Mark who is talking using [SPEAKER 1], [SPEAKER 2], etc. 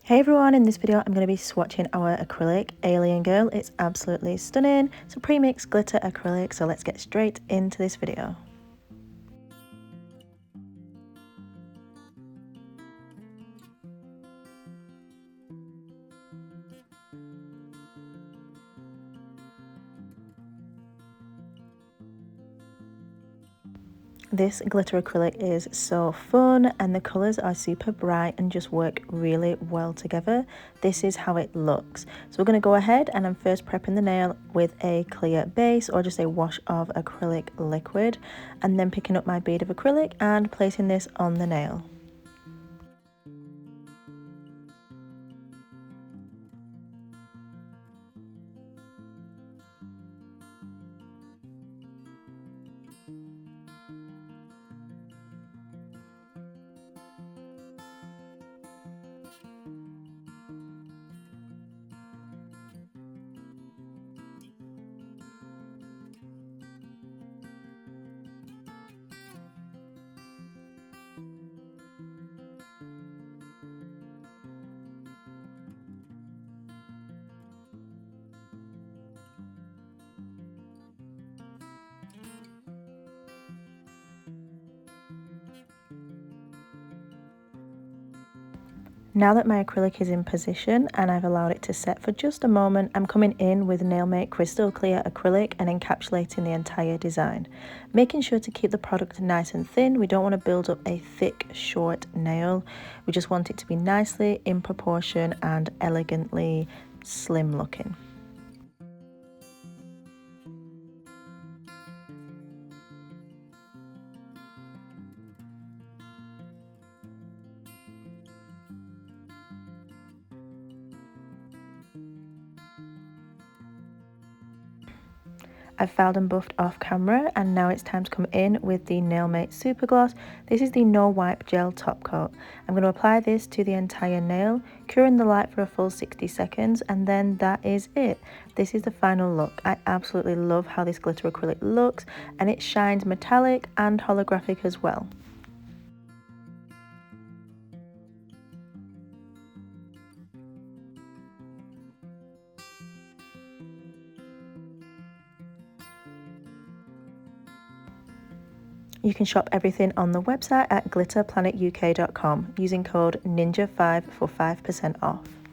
[SPEAKER 1] Hey everyone, in this video I'm going to be swatching our acrylic Alien Girl. It's absolutely stunning. It's a pre-mixed glitter acrylic, so let's get straight into this video. This glitter acrylic is so fun and the colours are super bright and just work really well together. This is how it looks. So we're going to go ahead and I'm first prepping the nail with a clear base or just a wash of acrylic liquid, and then picking up my bead of acrylic and placing this on the nail. Now that my acrylic is in position and I've allowed it to set for just a moment, I'm coming in with Nailmate Crystal Clear Acrylic and encapsulating the entire design. Making sure to keep the product nice and thin. We don't want to build up a thick, short nail. We just want it to be nicely in proportion and elegantly slim looking. I've filed and buffed off camera, and now it's time to come in with the Nailmate Super Gloss. This is the no wipe gel top coat. I'm going to apply this to the entire nail, cure in the light for a full 60 seconds, and then that is it. This is the final look. I absolutely love how this glitter acrylic looks, and it shines metallic and holographic as well. You can shop everything on the website at glitterplanetuk.com using code NINJA5 for 5% off.